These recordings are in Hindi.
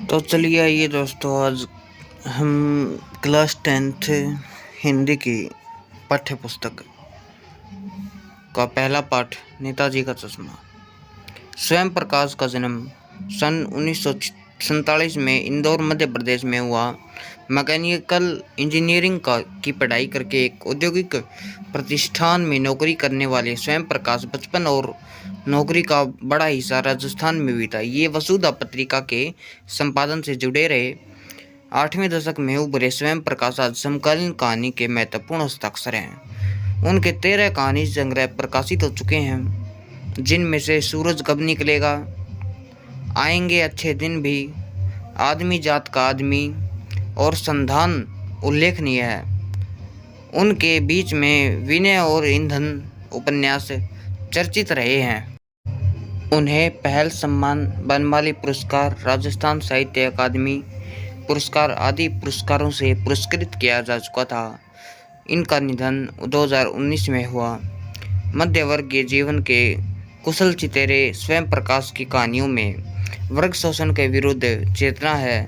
तो चलिए आइए दोस्तों, आज हम क्लास 10th हिंदी की पाठ्य पुस्तक का पहला पाठ नेताजी का चश्मा। स्वयं प्रकाश का जन्म सन 1947 में इंदौर मध्य प्रदेश में हुआ। मैकेनिकल इंजीनियरिंग की पढ़ाई करके एक औद्योगिक प्रतिष्ठान में नौकरी करने वाले स्वयं प्रकाश बचपन और नौकरी का बड़ा हिस्सा राजस्थान में बीता। ये वसुधा पत्रिका के संपादन से जुड़े रहे। 8वें दशक में उभरे स्वयं प्रकाश आज समकालीन कहानी के महत्वपूर्ण हस्ताक्षर हैं। उनके 13 कहानी संग्रह प्रकाशित हो चुके हैं, जिनमें से सूरज कब निकलेगा, आएंगे अच्छे दिन भी, आदमी जात का आदमी और संधान उल्लेखनीय है। उनके बीच में विनय और ईंधन उपन्यास चर्चित रहे हैं। उन्हें पहल सम्मान, बनमाली पुरस्कार, राजस्थान साहित्य अकादमी पुरस्कार आदि पुरस्कारों से पुरस्कृत किया जा चुका था। इनका निधन 2019 में हुआ। मध्यवर्गीय जीवन के कुशल चितेरे स्वयं प्रकाश की कहानियों में वर्ग शोषण के विरुद्ध चेतना है,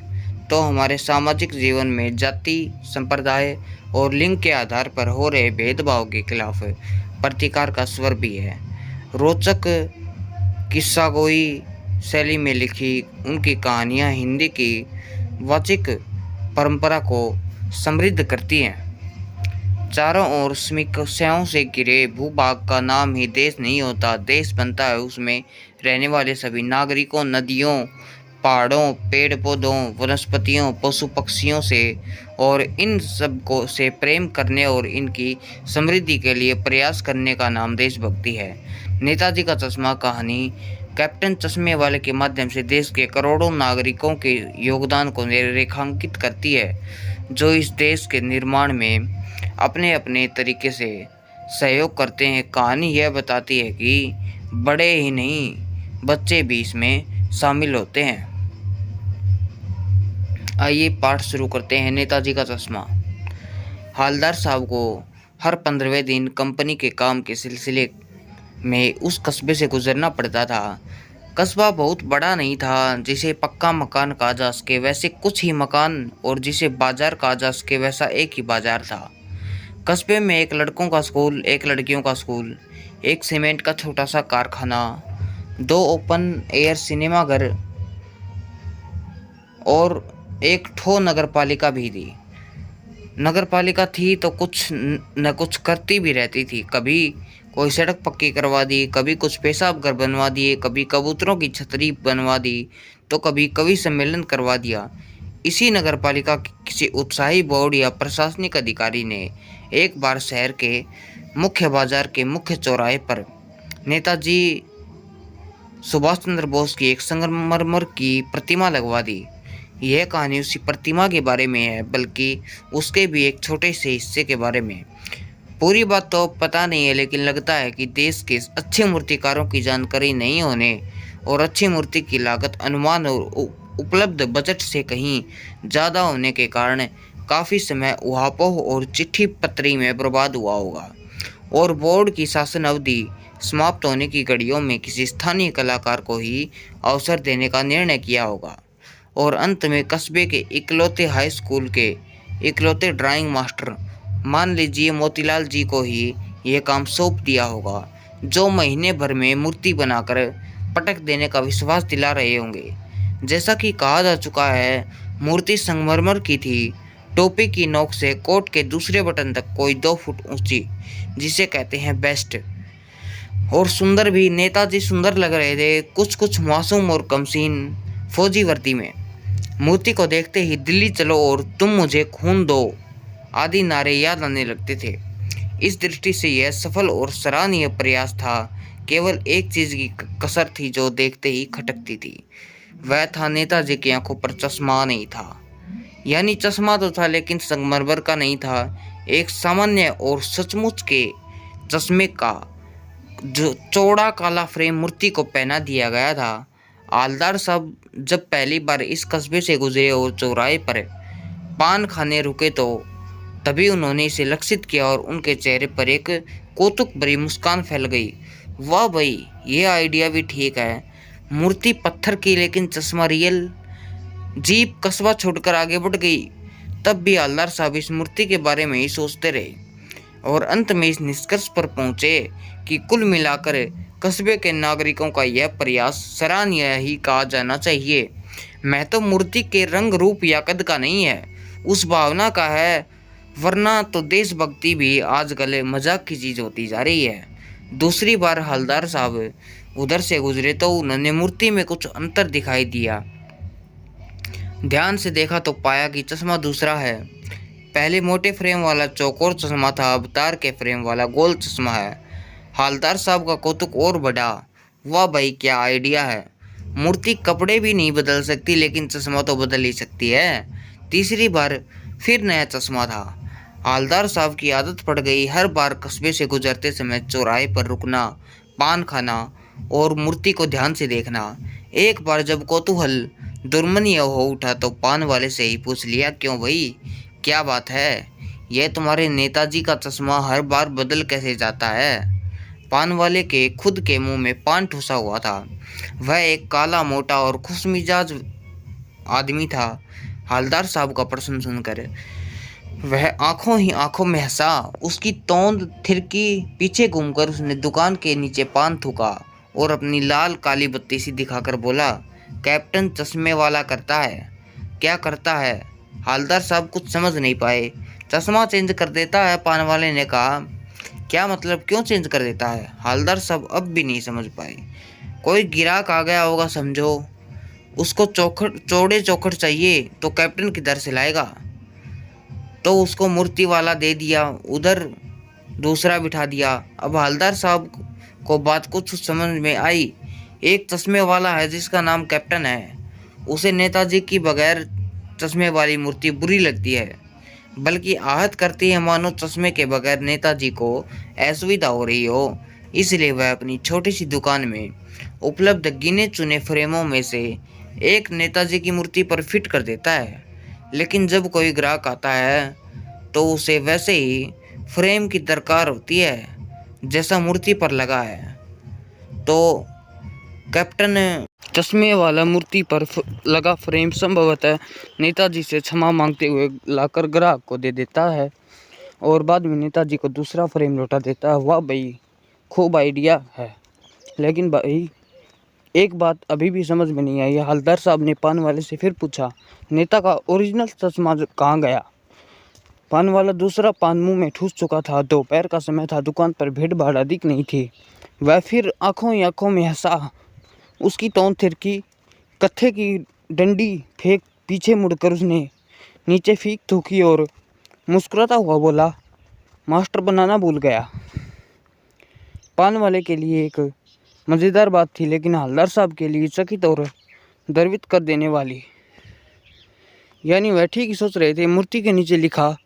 तो हमारे सामाजिक जीवन में जाति, संप्रदाय और लिंग के आधार पर हो रहे भेदभाव के खिलाफ प्रतिकार का स्वर भी है। रोचक किस्सागोई शैली में लिखी उनकी कहानियाँ हिंदी की वाचिक परंपरा को समृद्ध करती हैं। चारों ओर समस्याओं से घिरे भूभाग का नाम ही देश नहीं होता। देश बनता है उसमें रहने वाले सभी नागरिकों, नदियों, पहाड़ों, पेड़ पौधों, वनस्पतियों, पशु पक्षियों से, और इन सब को से प्रेम करने और इनकी समृद्धि के लिए प्रयास करने का नाम देशभक्ति है। नेताजी का चश्मा कहानी कैप्टन चश्मे वाले के माध्यम से देश के करोड़ों नागरिकों के योगदान को रेखांकित करती है, जो इस देश के निर्माण में अपने अपने तरीके से सहयोग करते हैं। कहानी यह बताती है कि बड़े ही नहीं, बच्चे भी इसमें शामिल होते हैं। आइए पाठ शुरू करते हैं। नेताजी का चश्मा। हालदार साहब को हर 15वें दिन कंपनी के काम के सिलसिले में उस कस्बे से गुजरना पड़ता था। कस्बा बहुत बड़ा नहीं था, जिसे पक्का मकान कहा जा सके वैसे कुछ ही मकान, और जिसे बाजार कहा जा सके वैसा एक ही बाजार था। कस्बे में एक लड़कों का स्कूल, एक लड़कियों का स्कूल, एक सीमेंट का छोटा सा कारखाना, 2 ओपन एयर सिनेमा घर और एक ठो नगर पालिका भी थी। नगर पालिका थी तो कुछ न कुछ करती भी रहती थी। कभी कोई सड़क पक्की करवा दी, कभी कुछ पेशाब घर बनवा दिए, कभी कबूतरों की छतरी बनवा दी, तो कभी कवि सम्मेलन करवा दिया। इसी नगर पालिका के किसी उत्साही बोर्ड या प्रशासनिक अधिकारी ने एक बार शहर के मुख्य बाजार के मुख्य चौराहे पर नेताजी सुभाष चंद्र बोस की एक संगमरमर की प्रतिमा लगवा दी। यह कहानी उसी प्रतिमा के बारे में है, बल्कि उसके भी एक छोटे से हिस्से के बारे में। पूरी बात तो पता नहीं है, लेकिन लगता है कि देश के अच्छे मूर्तिकारों की जानकारी नहीं होने और अच्छी मूर्ति की लागत अनुमान और उपलब्ध बजट से कहीं ज़्यादा होने के कारण काफ़ी समय उहापोह और चिट्ठी पत्री में बर्बाद हुआ होगा, और बोर्ड की शासन अवधि समाप्त होने की घड़ियों में किसी स्थानीय कलाकार को ही अवसर देने का निर्णय किया होगा, और अंत में कस्बे के इकलौते हाई स्कूल के इकलौते ड्राइंग मास्टर, मान लीजिए मोतीलाल जी को ही यह काम सौंप दिया होगा, जो महीने भर में मूर्ति बनाकर पटक देने का विश्वास दिला रहे होंगे। जैसा कि कहा जा चुका है, मूर्ति संगमरमर की थी, टोपी की नोक से कोट के दूसरे बटन तक कोई 2 फुट ऊंची, जिसे कहते हैं बेस्ट, और सुंदर भी। नेताजी सुंदर लग रहे थे, कुछ कुछ मासूम और कमसीन फौजी वर्दी में। मूर्ति को देखते ही दिल्ली चलो और तुम मुझे खून दो आदि नारे याद आने लगते थे। इस दृष्टि से यह सफल और सराहनीय प्रयास था। केवल एक चीज की कसर थी जो देखते ही खटकती थी, वह था नेताजी की आंखों पर चश्मा नहीं था। यानी चश्मा तो था, लेकिन संगमरमर का नहीं था, एक सामान्य और सचमुच के चश्मे का जो चौड़ा काला फ्रेम मूर्ति को पहना दिया गया था। हालदार साहब जब पहली बार इस कस्बे से गुजरे और चौराहे पर पान खाने रुके, तो तभी उन्होंने इसे लक्षित किया और उनके चेहरे पर एक कौतुक भरी मुस्कान फैल गई। वाह भाई, ये आइडिया भी ठीक है। मूर्ति पत्थर की, लेकिन चश्मा रियल। जीप कस्बा छोड़कर आगे बढ़ गई। तब भी हवलदार साहब इस मूर्ति के बारे में ही सोचते रहे और अंत में इस निष्कर्ष पर पहुंचे कि कुल मिलाकर कस्बे के नागरिकों का यह प्रयास सराहनीय ही कहा जाना चाहिए। मैं तो मूर्ति के रंग रूप या कद का नहीं है, उस भावना का है, वरना तो देशभक्ति भी आजकल मजाक की चीज होती जा रही है। दूसरी बार हवलदार साहब उधर से गुजरे तो उन्होंने मूर्ति में कुछ अंतर दिखाई दिया। ध्यान से देखा तो पाया कि चश्मा दूसरा है। पहले मोटे फ्रेम वाला चौकोर चश्मा था, अब तार के फ्रेम वाला गोल चश्मा है। हवलदार साहब का कौतुक और बढ़ा। वाह भाई, क्या आइडिया है। मूर्ति कपड़े भी नहीं बदल सकती, लेकिन चश्मा तो बदल ही सकती है। तीसरी बार फिर नया चश्मा था। हवलदार साहब की आदत पड़ गई हर बार कस्बे से गुजरते समय चौराहे पर रुकना, पान खाना और मूर्ति को ध्यान से देखना। एक बार जब कौतूहल दुर्मनीय हो उठा तो पान वाले से ही पूछ लिया, क्यों भाई, क्या बात है, यह तुम्हारे नेताजी का चश्मा हर बार बदल कैसे जाता है। पान वाले के खुद के मुंह में पान ठुसा हुआ था। वह एक काला मोटा और खुशमिजाज आदमी था। हवलदार साहब का प्रश्न सुनकर वह आंखों ही आंखों में हंसा। उसकी तोंद थिरकी। पीछे घूमकर उसने दुकान के नीचे पान थूका और अपनी लाल काली बत्ती सी दिखाकर बोला, कैप्टन चश्मे वाला करता है। क्या करता है? हवलदार साहब कुछ समझ नहीं पाए। चश्मा चेंज कर देता है, पान वाले ने कहा। क्या मतलब, क्यों चेंज कर देता है? हवलदार साहब अब भी नहीं समझ पाए। कोई गिराक आ गया होगा समझो, उसको चौड़े चौखट चाहिए तो कैप्टन किधर से लाएगा, तो उसको मूर्ति वाला दे दिया, उधर दूसरा बिठा दिया। अब हवलदार साहब को बात कुछ समझ में आई। एक चश्मे वाला है जिसका नाम कैप्टन है, उसे नेताजी की बगैर चश्मे वाली मूर्ति बुरी लगती है, बल्कि आहत करती है, मानो चश्मे के बगैर नेताजी को असुविधा हो रही हो। इसलिए वह अपनी छोटी सी दुकान में उपलब्ध गिने चुने फ्रेमों में से एक नेताजी की मूर्ति पर फिट कर देता है। लेकिन जब कोई ग्राहक आता है तो उसे वैसे ही फ्रेम की दरकार होती है जैसा मूर्ति पर लगा है। तो कैप्टन चश्मे वाला मूर्ति पर लगा फ्रेम संभवतः नेताजी से क्षमा मांगते हुए लाकर ग्राहक को दे देता है और बाद में नेताजी को दूसरा फ्रेम लौटा देता है। वाह भाई, खूब आइडिया है, लेकिन भाई एक बात अभी भी समझ में नहीं आई। हवलदार साहब ने पान वाले से फिर पूछा, नेता का ओरिजिनल चश्मा कहाँ गया? पान वाला दूसरा पान मुंह में ठूस चुका था। दोपहर का समय था, दुकान पर भीड़ भाड़ अधिक नहीं थी। वह फिर आंखों ही आंखों में हंसा। उसकी तोंद थिरकी। कत्थे की डंडी फेंक पीछे मुड़कर उसने नीचे फीक थूकी और मुस्कुराता हुआ बोला, मास्टर बनाना भूल गया। पान वाले के लिए एक मज़ेदार बात थी, लेकिन हवलदार साहब के लिए चकित और द्रवित कर देने वाली। यानी वह ठीक ही सोच रहे थे। मूर्ति के नीचे लिखा,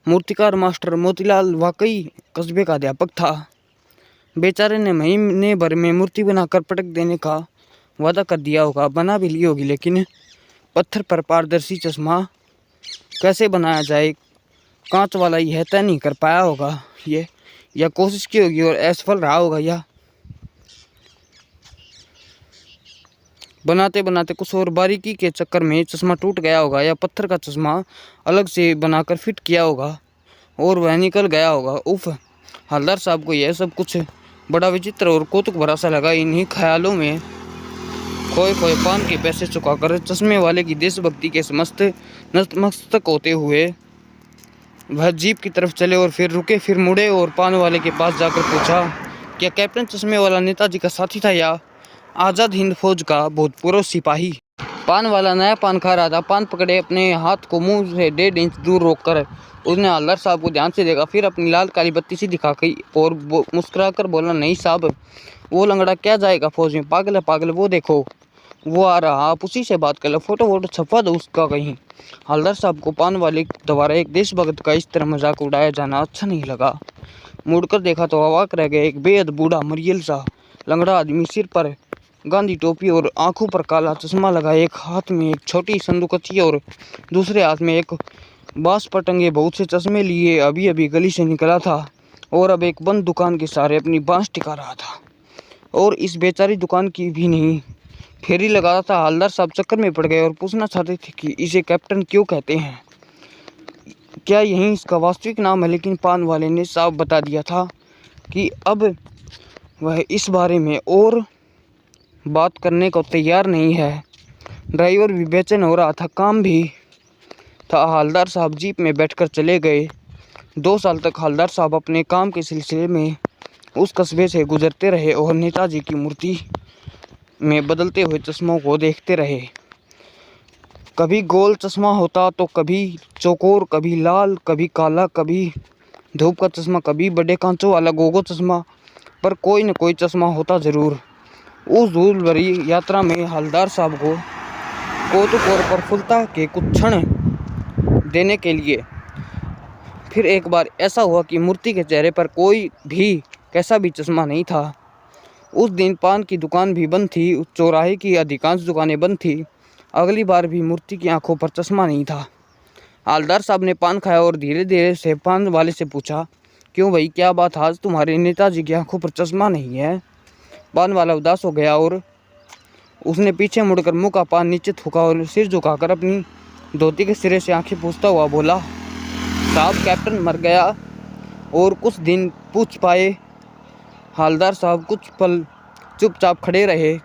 मूर्तिकार मास्टर मोतीलाल वाकई कस्बे का अध्यापक था। बेचारे ने महीने भर में मूर्ति बनाकर पटक देने का वादा कर दिया होगा, बना भी ली होगी, लेकिन पत्थर पर पारदर्शी चश्मा कैसे बनाया जाए, कांच वाला यह तय नहीं कर पाया होगा ये, या कोशिश की होगी और असफल रहा होगा, या बनाते बनाते कुछ और बारीकी के चक्कर में चश्मा टूट गया होगा, या पत्थर का चश्मा अलग से बनाकर फिट किया होगा और वह निकल गया होगा। उफ, हवलदार साहब को यह सब कुछ बड़ा विचित्र और कौतुक भरा सा लगा। इन्हीं ख्यालों में खोए खोए पान के पैसे चुकाकर चश्मे वाले की देशभक्ति के समस्त नतमस्तक होते हुए वह जीप की तरफ चले और फिर रुके, फिर मुड़े और पान वाले के पास जाकर पूछा, क्या कैप्टन चश्मे वाला नेताजी का साथी था या आज़ाद हिंद फौज का भूतपूर्व सिपाही? पान वाला नया पान खा रहा था। पान पकड़े अपने हाथ को मुंह से 1.5 इंच दूर रोककर उसने हवलदार साहब को ध्यान से देखा, फिर अपनी लाल काली बत्ती सी दिखाई और मुस्कुराकर बोला, नहीं साहब, वो लंगड़ा क्या जाएगा फौज में, पागल है पागल, वो देखो वो आ रहा, आप उसी से बात कर लो, फोटो वोटो छपवा दो उसका कहीं। हवलदार साहब को पान वाले द्वारा एक देशभक्त का इस तरह मजाक उड़ाया जाना अच्छा नहीं लगा। मुड़कर देखा तो अवाक रह गए। एक बेहद बूढ़ा मरियल सा लंगड़ा आदमी, सिर पर गांधी टोपी और आंखों पर काला चश्मा लगाए, एक हाथ में एक छोटी संदूकची और दूसरे हाथ में एक बांस पर टंगे बहुत से चश्मे लिए अभी अभी गली से निकला था और अब एक बंद दुकान के सहारे अपनी बांस टिका रहा था। और इस बेचारी दुकान की भी नहीं, फेरी लगा रहा था। हवलदार साहब चक्कर में पड़ गए और पूछना चाहते थे कि इसे कैप्टन क्यों कहते हैं, क्या यही इसका वास्तविक नाम है। लेकिन पान वाले ने साफ बता दिया था कि अब वह इस बारे में और बात करने को तैयार नहीं है। ड्राइवर भी बेचैन हो रहा था, काम भी था। हवलदार साहब जीप में बैठकर चले गए। 2 साल तक हवलदार साहब अपने काम के सिलसिले में उस कस्बे से गुजरते रहे और नेताजी की मूर्ति में बदलते हुए चश्मों को देखते रहे। कभी गोल चश्मा होता तो कभी चौकोर, कभी लाल, कभी काला, कभी धूप का चश्मा, कभी बड़े कांचों वाला गोगो चश्मा, पर कोई न कोई चश्मा होता जरूर। उस धूल भरी यात्रा में हवलदार साहब को कौतुक और प्रफुल्लता के कुछ क्षण देने के लिए फिर एक बार ऐसा हुआ कि मूर्ति के चेहरे पर कोई भी कैसा भी चश्मा नहीं था। उस दिन पान की दुकान भी बंद थी, उस चौराहे की अधिकांश दुकानें बंद थी। अगली बार भी मूर्ति की आंखों पर चश्मा नहीं था। हवलदार साहब ने पान खाया और धीरे धीरे से पान वाले से पूछा, क्यों भाई, क्या बात, आज तुम्हारे नेताजी की आंखों पर चश्मा नहीं है। पान वाला उदास हो गया और उसने पीछे मुड़कर मुंह का पान नीचे थूका और सिर झुकाकर अपनी धोती के सिरे से आंखें पूछता हुआ बोला, साहब कैप्टन मर गया। और कुछ दिन पूछ पाए। हवलदार साहब कुछ पल चुपचाप खड़े रहे,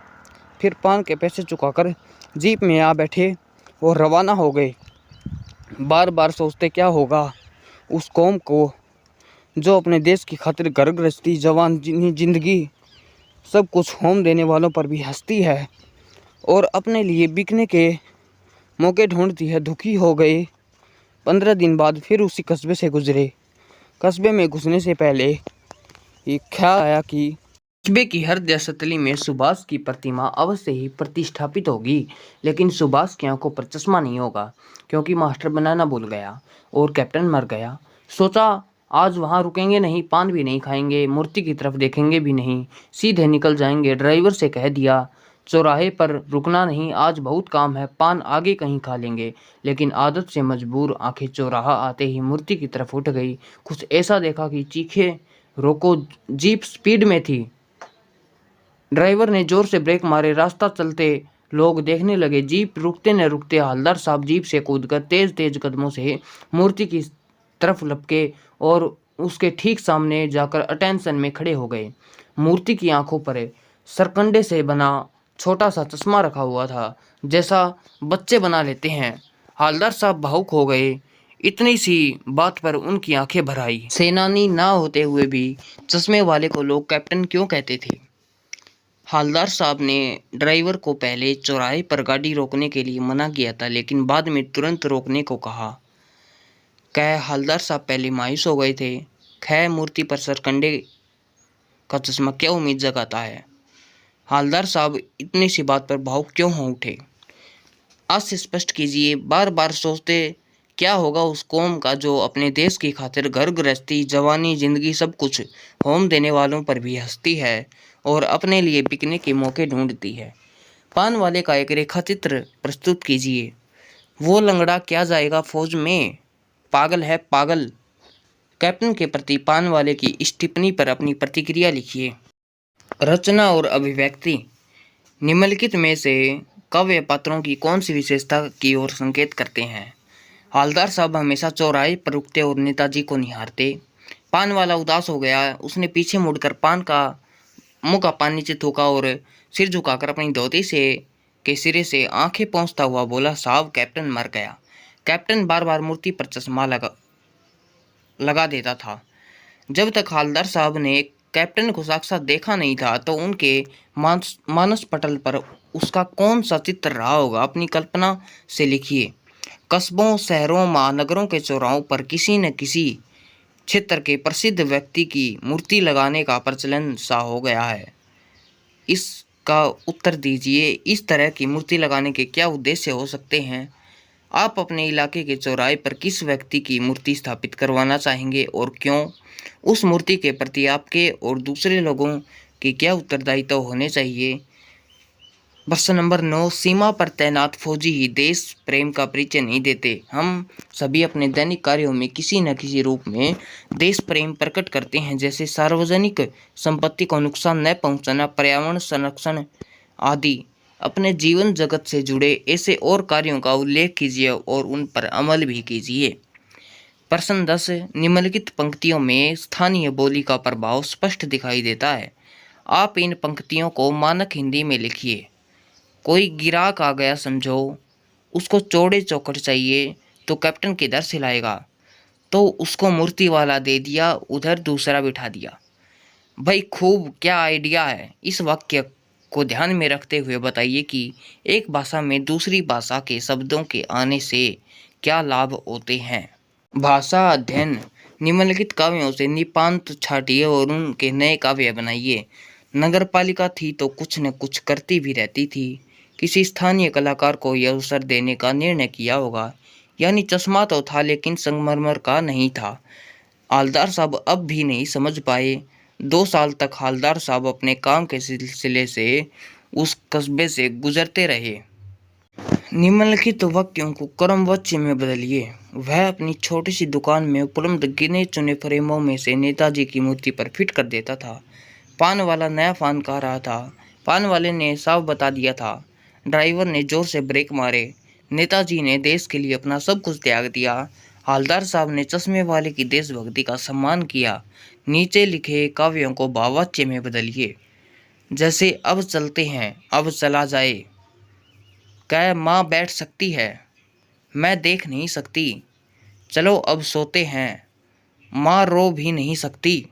फिर पान के पैसे चुकाकर जीप में आ बैठे और रवाना हो गए। बार बार सोचते क्या होगा उस कौम को जो अपने देश की खातिर घर गृहस्थी, जवान जिंदगी सब कुछ होम देने वालों पर भी हंसती है और अपने लिए बिकने के मौके ढूंढती है। दुखी हो गए। 15 दिन बाद फिर उसी कस्बे से गुजरे। कस्बे में घुसने से पहले ये ख्याल आया कि कस्बे की हर दहशतली में सुभाष की प्रतिमा अवश्य ही प्रतिष्ठापित होगी, लेकिन सुभाष की आंखों पर चश्मा नहीं होगा क्योंकि मास्टर बनाना भूल गया और कैप्टन मर गया। सोचा आज वहां रुकेंगे नहीं, पान भी नहीं खाएंगे, मूर्ति की तरफ देखेंगे भी नहीं, सीधे निकल जाएंगे। ड्राइवर से कह दिया चौराहे पर रुकना नहीं, आज बहुत काम है, पान आगे कहीं खा लेंगे। लेकिन आदत से मजबूर आंखें चौराहा आते ही मूर्ति की तरफ उठ गई। कुछ ऐसा देखा कि चीखे, रोको, जीप स्पीड में थी। ड्राइवर ने जोर से ब्रेक मारे। रास्ता चलते लोग देखने लगे। जीप रुकते न रुकते हवलदार साहब जीप से कूदकर तेज तेज कदमों से मूर्ति की तरफ लपके और उसके ठीक सामने जाकर अटेंशन में खड़े हो गए। मूर्ति की आंखों पर सरकंडे से बना छोटा सा चश्मा रखा हुआ था, जैसा बच्चे बना लेते हैं। हवलदार साहब भावुक हो गए। इतनी सी बात पर उनकी आंखें भर आई। सेनानी ना होते हुए भी चश्मे वाले को लोग कैप्टन क्यों कहते थे। हवलदार साहब ने ड्राइवर को पहले चौराहे पर गाड़ी रोकने के लिए मना किया था, लेकिन बाद में तुरंत रोकने को कहा। हवलदार साहब पहले मायूस हो गए थे। खैर मूर्ति पर सरकंडे का चश्मा क्या उम्मीद जगाता है। हवलदार साहब इतनी सी बात पर भावुक क्यों हो उठे, आज से स्पष्ट कीजिए। बार बार सोचते क्या होगा उस कौम का जो अपने देश की खातिर घर गृहस्थी, जवानी, जिंदगी सब कुछ होम देने वालों पर भी हंसती है और अपने लिए बिकने के मौके ढूंढती है। पान वाले का एक रेखा चित्र प्रस्तुत कीजिए। वो लंगड़ा क्या जाएगा फौज में, पागल है पागल। कैप्टन के प्रति पान वाले की इस टिप्पणी पर अपनी प्रतिक्रिया लिखिए। रचना और अभिव्यक्ति। निम्नलिखित में से काव्य पात्रों की कौन सी विशेषता की ओर संकेत करते हैं। हवलदार साहब हमेशा चौराहे पर रुकते और नेताजी को निहारते। पान वाला उदास हो गया। उसने पीछे मुड़कर मुंह का पान नीचे थूका और सिर झुकाकर अपनी धोती से के सिरे से आंखें पोंछता हुआ बोला, साहब कैप्टन मर गया। कैप्टन बार बार मूर्ति पर चश्मा लगा देता था। जब तक हवलदार साहब ने कैप्टन को साक्षात देखा नहीं था तो उनके मानस पटल पर उसका कौन सा चित्र रहा होगा, अपनी कल्पना से लिखिए। कस्बों, शहरों, महानगरों के चौराहों पर किसी न किसी क्षेत्र के प्रसिद्ध व्यक्ति की मूर्ति लगाने का प्रचलन सा हो गया है। इसका उत्तर दीजिए। इस तरह की मूर्ति लगाने के क्या उद्देश्य हो सकते हैं। आप अपने इलाके के चौराहे पर किस व्यक्ति की मूर्ति स्थापित करवाना चाहेंगे और क्यों। उस मूर्ति के प्रति आपके और दूसरे लोगों के क्या उत्तरदायित्व होने चाहिए। प्रश्न नंबर 9, सीमा पर तैनात फौजी ही देश प्रेम का परिचय नहीं देते। हम सभी अपने दैनिक कार्यों में किसी न किसी रूप में देश प्रेम प्रकट करते हैं, जैसे सार्वजनिक संपत्ति को नुकसान न पहुंचाना, पर्यावरण संरक्षण आदि। अपने जीवन जगत से जुड़े ऐसे और कार्यों का उल्लेख कीजिए और उन पर अमल भी कीजिए। प्रश्न 10, निम्नलिखित पंक्तियों में स्थानीय बोली का प्रभाव स्पष्ट दिखाई देता है। आप इन पंक्तियों को मानक हिंदी में लिखिए। कोई गिराक आ गया समझो, उसको चौड़े चौखट चाहिए तो कैप्टन किधर से लाएगा, तो उसको मूर्ति वाला दे दिया, उधर दूसरा बिठा दिया। भाई खूब, क्या आइडिया है। इस वाक्य को ध्यान में रखते हुए बताइए कि एक भाषा में दूसरी भाषा के शब्दों के आने से क्या लाभ होते हैं। भाषा अध्ययन, निम्नलिखित काव्यों से निपांत छाटिए और उनके नए काव्य बनाइए। नगरपालिका थी तो कुछ न कुछ करती भी रहती थी। किसी स्थानीय कलाकार को यह अवसर देने का निर्णय किया होगा। यानी चश्मा तो था लेकिन संगमरमर का नहीं था। हालदार साहब अब भी नहीं समझ पाए। 2 साल तक हालदार साहब अपने काम के सिलसिले से उस कस्बे से गुजरते रहे। निम्नलिखित वाक्यों को क्रमवाच्य में बदलिए। वह अपनी छोटी सी दुकान में उपलब्ध गिने चुने फ्रेमों में से नेताजी की मूर्ति पर फिट कर देता था। पान वाला नया पान खा रहा था। पान वाले ने साफ बता दिया था। ड्राइवर ने जोर से ब्रेक मारे। नेताजी ने देश के लिए अपना सब कुछ त्याग दिया। हालदार साहब ने चश्मे वाले की देशभक्ति का सम्मान किया। नीचे लिखे काव्यों को भाववाच्य में बदलिए। जैसे अब चलते हैं, अब चला जाए। क्या माँ बैठ सकती है, मैं देख नहीं सकती। चलो अब सोते हैं, माँ रो भी नहीं सकती।